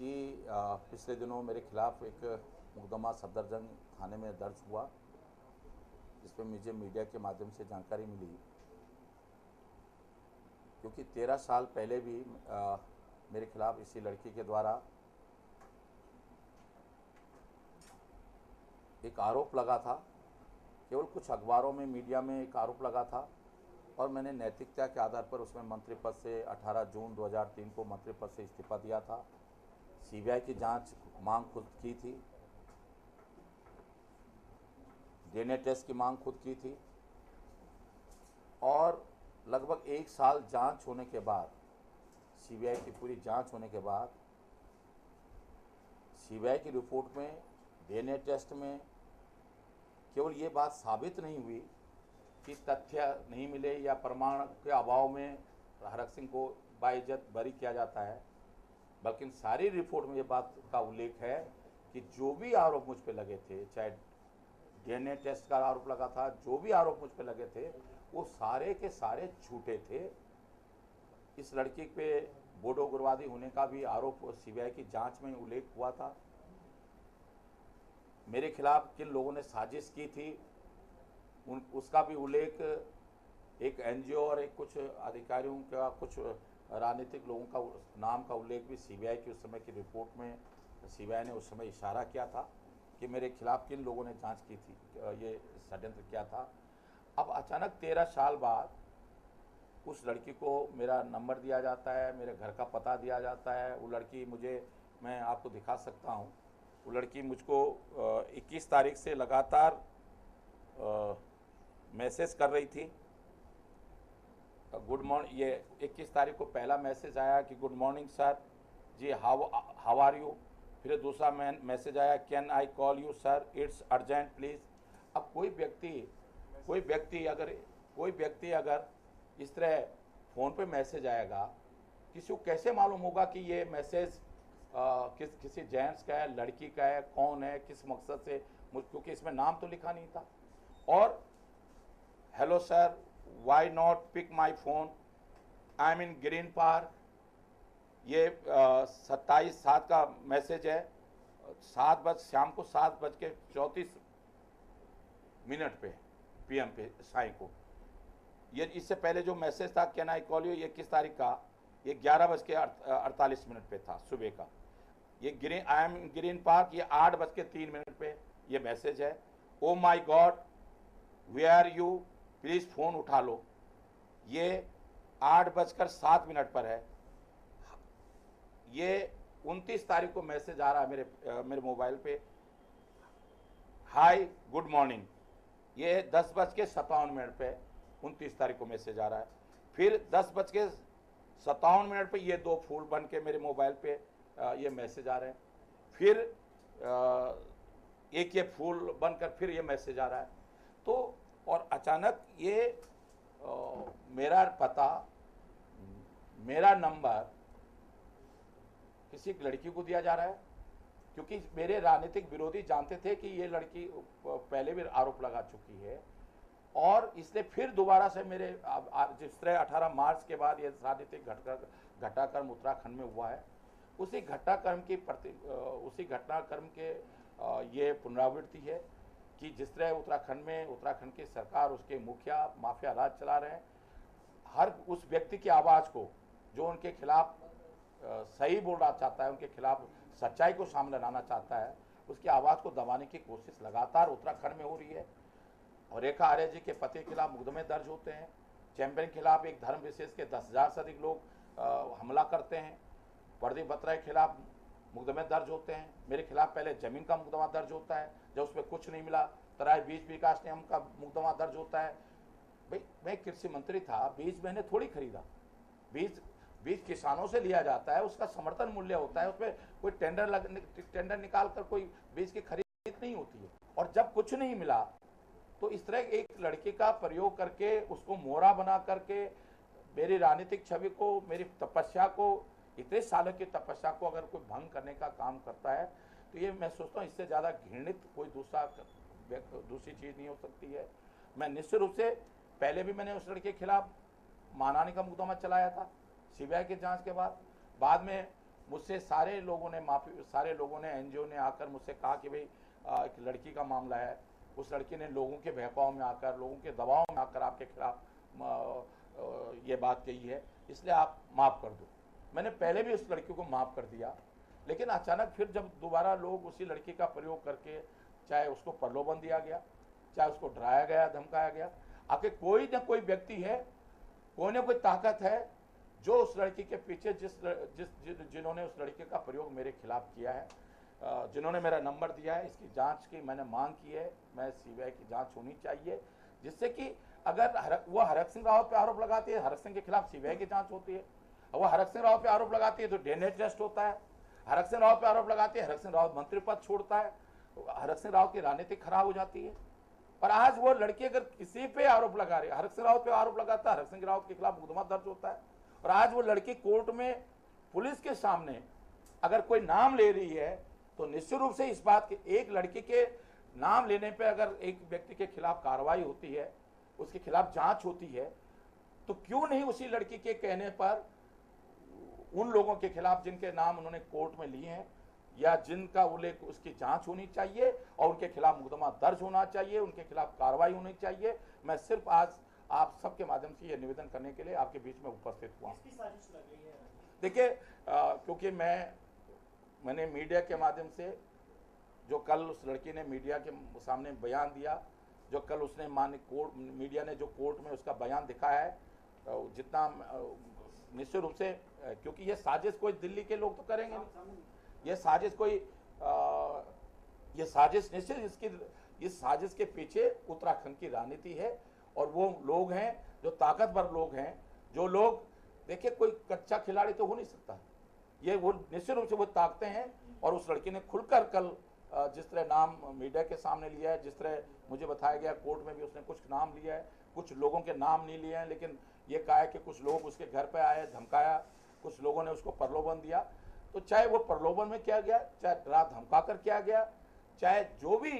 कि पिछले दिनों मेरे खिलाफ एक मुकदमा सफदरजंग थाने में दर्ज हुआ, जिसमें मुझे मीडिया के माध्यम से जानकारी मिली, क्योंकि 13 साल पहले भी मेरे खिलाफ इसी लड़की के द्वारा एक आरोप लगा था। केवल कुछ अखबारों में, मीडिया में एक आरोप लगा था और मैंने नैतिकता के आधार पर उसमें मंत्री पद से 18 जून 2003 को मंत्री पद से इस्तीफा दिया था। सीबीआई की जांच मांग खुद की थी, डीएनए टेस्ट की मांग खुद की थी और लगभग 1 साल जांच होने के बाद, सीबीआई की पूरी जांच होने के बाद, सीबीआई की रिपोर्ट में, डीएनए टेस्ट में केवल ये बात साबित नहीं हुई कि तथ्य नहीं मिले या प्रमाण के अभाव में हरक सिंह को बाइज्जत बरी किया जाता है, बल्कि सारी रिपोर्ट में ये बात का उल्लेख है कि जो भी आरोप मुझ पे लगे थे, चाहे डीएनए टेस्ट का आरोप लगा था, जो भी आरोप मुझ पे लगे थे, वो सारे के सारे झूठे थे। इस लड़की पे बोडो उग्रवादी होने का भी आरोप सीबीआई की जांच में उल्लेख हुआ था। मेरे खिलाफ किन लोगों ने साजिश की थी उसका भी उल्लेख एक एनजीओ और एक कुछ अधिकारियों का, कुछ राजनीतिक लोगों का नाम का उल्लेख भी सीबीआई की उस समय की रिपोर्ट में सीबीआई ने उस समय इशारा किया था कि मेरे खिलाफ किन लोगों ने जांच की थी, ये षड्यंत्र किया था। अब अचानक 13 साल बाद उस लड़की को मेरा नंबर दिया जाता है, मेरे घर का पता दिया जाता है। वो लड़की मुझे, मैं आपको दिखा सकता हूँ, वो लड़की मुझको 21 तारीख से लगातार मैसेज कर रही थी। गुड मॉर्निंग, ये 21 तारीख को पहला मैसेज आया कि good morning sir ji, how are you. फिर दूसरा मैसेज आया, can I call you sir, it's urgent please. अब कोई व्यक्ति अगर इस तरह फ़ोन पे मैसेज आएगा, किसी को कैसे मालूम होगा कि ये मैसेज किसी जेंट्स का है, लड़की का है, कौन है, किस मकसद से, क्योंकि इसमें नाम तो लिखा नहीं था। और hello sir, why not pick my phone, I am in Green Park. ये 27/7 का मैसेज है, शाम को 7:34 पे PM पे साई को। ये इससे पहले जो मैसेज था, कैन आई कॉल यू, ये किस तारीख का, ये 11:48 पे था सुबह का। ये आई एम ग्रीन पार्क, ये 8:03 पे ये मैसेज है। Oh my God, where are you, please phone उठा लो। ये 8:07 पर है। ये 29 तारीख को मैसेज आ रहा है मेरे मोबाइल पे, हाय गुड मॉर्निंग। ये 10:57 पे 29 तारीख को मैसेज आ रहा है। फिर 10:57 पे ये 2 फूल बन के मेरे मोबाइल पे ये मैसेज आ रहे हैं। फिर एक ये फूल बनकर फिर ये मैसेज आ रहा है। तो और अचानक ये मेरा पता, मेरा नंबर किसी लड़की को दिया जा रहा है, क्योंकि मेरे राजनीतिक विरोधी जानते थे कि ये लड़की पहले भी आरोप लगा चुकी है। और इसलिए फिर दोबारा से मेरे जिस तरह 18 मार्च के बाद ये राजनीतिक घटनाक्रम उत्तराखंड में हुआ है, उसी घटनाक्रम के ये पुनरावृत्ति है कि जिस तरह उत्तराखंड की सरकार, उसके मुखिया माफिया राज चला रहे हैं। हर उस व्यक्ति की आवाज़ को जो उनके खिलाफ सही बोलना चाहता है, उनके खिलाफ सच्चाई को सामने लाना चाहता है, उसकी आवाज़ को दबाने की कोशिश लगातार उत्तराखंड में हो रही है। और रेखा आर्य जी के पति के खिलाफ मुकदमे दर्ज होते हैं। चैंपियन के खिलाफ एक धर्म विशेष के 10,000 से अधिक लोग हमला करते हैं। प्रदीप बत्रा के खिलाफ मुकदमे दर्ज होते हैं। मेरे खिलाफ पहले जमीन का मुकदमा दर्ज होता है, जब उसमें कुछ नहीं मिला। तराई बीज विकास नियम का मुकदमा दर्ज होता है। भाई, मैं कृषि मंत्री था, बीज मैंने थोड़ी खरीदा। बीज किसानों से लिया जाता है, उसका समर्थन मूल्य होता है, उसमें कोई टेंडर निकाल कर कोई बीज की खरीद नहीं होती है। और जब कुछ नहीं मिला तो इस तरह एक लड़की का प्रयोग करके, उसको मोहरा बना करके, मेरी राजनीतिक छवि को, मेरी तपस्या को, इतने सालों की तपस्या को अगर कोई भंग करने का काम करता है, तो ये मैं सोचता हूँ इससे ज़्यादा घृणित कोई दूसरी चीज़ नहीं हो सकती है। मैं निश्चित रूप से पहले भी मैंने उस लड़के के खिलाफ मानहानि का मुकदमा चलाया था सीबीआई की जांच के बाद में मुझसे सारे लोगों ने एनजीओ ने आकर मुझसे कहा कि भाई एक लड़की का मामला है, उस लड़की ने लोगों के बहकाव में आकर, लोगों के दबाव में आकर आपके खिलाफ ये बात कही है, इसलिए आप माफ़ कर दो। मैंने पहले भी उस लड़की को माफ़ कर दिया, लेकिन अचानक फिर जब दोबारा लोग उसी लड़की का प्रयोग करके, चाहे उसको प्रलोभन दिया गया, चाहे उसको डराया गया, धमकाया गया, आखिर कोई ना कोई व्यक्ति है, कोई ना कोई ताकत है जो उस लड़की के पीछे जिन्होंने उस लड़के का प्रयोग मेरे खिलाफ किया है, जिन्होंने मेरा नंबर दिया है, इसकी जांच की मैंने मांग की है। मैं सीबीआई की जांच होनी चाहिए, जिससे कि अगर वो हरक सिंह रावत पे आरोप लगाती है, हरक सिंह के खिलाफ सीबीआई की जांच होती है। वो हरक सिंह रावत पे आरोप लगाती है तो डीएनए टेस्ट होता है। हरक सिंह रावत पे आरोप लगाती है, हरक सिंह रावत मंत्री पद छोड़ता है, हरक सिंह रावत की राजनीति खराब हो जाती है। और आज वो लड़की अगर किसी पे आरोप लगा रही है, हरक सिंह रावत पे आरोप लगाता है, हरक सिंह रावत के खिलाफ मुकदमा दर्ज होता है। और आज वो लड़की कोर्ट में पुलिस के सामने अगर कोई नाम ले रही है तो निश्चित रूप से इस बात के, एक लड़की के नाम लेने पे अगर एक व्यक्ति के खिलाफ कार्रवाई होती है, उसके खिलाफ जांच होती है, तो क्यों नहीं उसी लड़की के कहने पर उन लोगों के खिलाफ जिनके नाम उन्होंने कोर्ट में लिए हैं या जिनका उल्लेख, उसकी जांच होनी चाहिए और उनके खिलाफ मुकदमा दर्ज होना चाहिए, उनके खिलाफ कार्रवाई होनी चाहिए। मैं सिर्फ आज आप सबके माध्यम से ये निवेदन करने के लिए आपके बीच में उपस्थित हुआ। देखिए, क्योंकि मैंने मीडिया के माध्यम से, जो कल उस लड़की ने मीडिया के सामने बयान दिया, जो कल उसने मीडिया ने जो कोर्ट में उसका बयान दिखाया है, जितना निश्चित रूप से, क्योंकि ये साजिश कोई दिल्ली के लोग तो करेंगे नहीं, ये साजिश निश्चित, इस साजिश के पीछे उत्तराखंड की राजनीति है। और वो लोग हैं जो ताकतवर लोग हैं, जो लोग, देखिए कोई कच्चा खिलाड़ी तो हो नहीं सकता, ये वो निश्चित रूप से वो ताकतें हैं। और उस लड़की ने खुलकर कल जिस तरह नाम मीडिया के सामने लिया है, जिस तरह मुझे बताया गया कोर्ट में भी उसने कुछ नाम लिया है, कुछ लोगों के नाम नहीं लिए हैं, लेकिन ये कहा है कि कुछ लोग उसके घर पे आए, धमकाया, कुछ लोगों ने उसको प्रलोभन दिया। तो चाहे वो प्रलोभन में किया गया, चाहे डरा धमका कर किया गया, चाहे जो भी,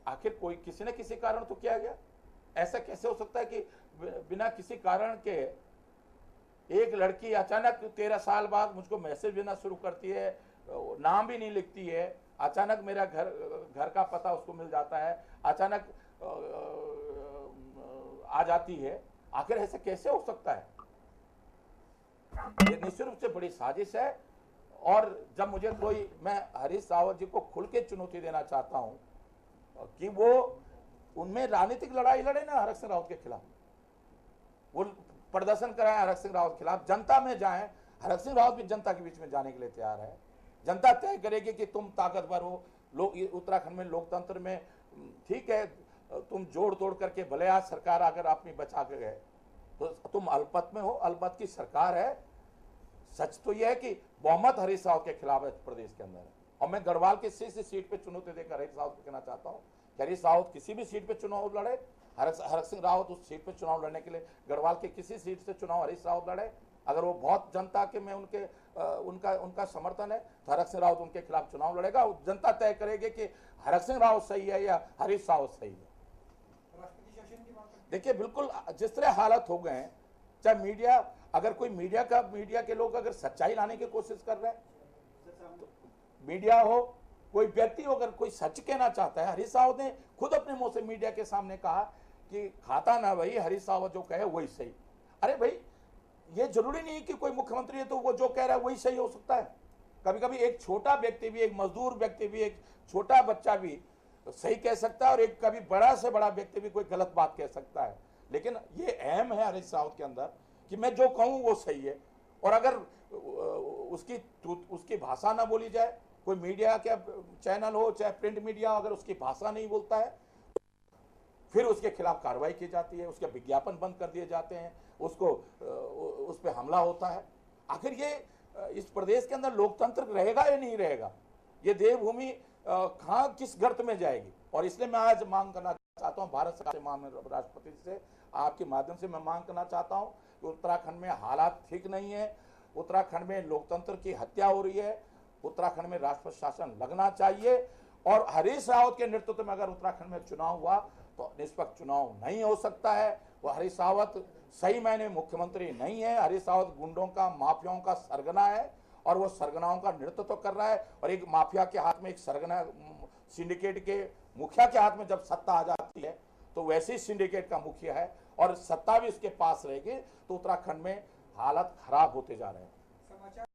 आखिर कोई किसी न किसी कारण तो किया गया। ऐसा कैसे हो सकता है कि बिना किसी कारण के एक लड़की अचानक 13 साल बाद मुझको मैसेज देना शुरू करती है, नाम भी नहीं लिखती है, अचानक मेरा घर का पता उसको मिल जाता है, अचानक आ जाती है। आखिर ऐसा कैसे हो सकता है? ये निश्चित रूप से बड़ी साजिश है। और जब मुझे कोई, मैं हरीश रावत जी को खुल के चुनौती देना चाहता हूं कि वो उनमें राजनीतिक लड़ाई लड़े ना हरक सिंह रावत के खिलाफ, वो प्रदर्शन कराएं हरक सिंह रावत के खिलाफ, जनता में जाएं। हरक सिंह रावत भी जनता के बीच में जाने के लिए तैयार है। जनता तय करेगी कि तुम ताकतवर हो। लोग उत्तराखंड में लोकतंत्र में, ठीक है, तुम जोड़ तोड़ करके भले आज सरकार अगर अपनी बचा के गए तो तुम अल्पमत में हो, अल्पमत की सरकार है। सच तो यह है कि बहुमत हरीश रावत के खिलाफ है प्रदेश के अंदर है। और मैं गढ़वाल की सीट पे चुनौती देकर हरीश रावत को कहना चाहता हूँ कि हरीश रावत किसी भी सीट पे चुनाव लड़े, हरक सिंह रावत उस सीट पे चुनाव लड़ने के लिए गढ़वाल के किसी सीट से चुनाव हरीश रावत लड़े। अगर वो बहुत जनता के में उनका समर्थन है तो हरक सिंह रावत उनके खिलाफ चुनाव लड़ेगा। जनता तय करेगी कि हरक सिंह रावत सही है या हरीश रावत सही है। देखिए, बिल्कुल जिस तरह हालत हो गए हैं, चाहे मीडिया, अगर कोई मीडिया के लोग अगर सच्चाई लाने की कोशिश कर रहे हैं, तो मीडिया हो, कोई व्यक्ति हो, अगर कोई सच कहना चाहता है, हरीश रावत ने खुद अपने मुंह से मीडिया के सामने कहा कि खाता ना भाई, हरीश रावत जो कहे वही सही। अरे भाई, ये जरूरी नहीं कि कोई मुख्यमंत्री है तो वो जो कह रहा है वही सही हो सकता है। कभी कभी एक छोटा व्यक्ति भी, एक मजदूर व्यक्ति भी, एक छोटा बच्चा भी सही कह सकता है, और एक कभी बड़ा से बड़ा व्यक्ति भी कोई गलत बात कह सकता है। लेकिन ये अहम है हरीश रावत के अंदर कि मैं जो कहूं वो सही है। और अगर उसकी भाषा ना बोली जाए, कोई मीडिया का चैनल हो चाहे प्रिंट मीडिया, अगर उसकी भाषा नहीं बोलता है, फिर उसके खिलाफ कार्रवाई की जाती है, उसके विज्ञापन बंद कर दिए जाते हैं, उस पर हमला होता है। आखिर ये इस प्रदेश के अंदर लोकतंत्र रहेगा या नहीं रहेगा? ये देवभूमि कहाँ, किस गर्त में जाएगी? और इसलिए मैं आज मांग करना चाहता हूँ भारत सरकार से, माननीय राष्ट्रपति से, आपके माध्यम से मैं मांग करना चाहता हूँ कि उत्तराखंड में हालात ठीक नहीं है, उत्तराखंड में लोकतंत्र की हत्या हो रही है, उत्तराखंड में राष्ट्र शासन लगना चाहिए। और हरीश रावत के नेतृत्व में अगर उत्तराखंड में चुनाव हुआ तो निष्पक्ष चुनाव नहीं हो सकता है। वो हरीश रावत सही मायने मुख्यमंत्री नहीं है। हरीश रावत गुंडों का, माफियाओं का सरगना है। और वो सरगनाओं का नृत्य तो कर रहा है, और एक माफिया के हाथ में, एक सरगना सिंडिकेट के मुखिया के हाथ में जब सत्ता आ जाती है तो वैसे ही सिंडिकेट का मुखिया है और सत्ता भी इसके पास रहेगी, तो उत्तराखंड में हालत खराब होते जा रहे हैं।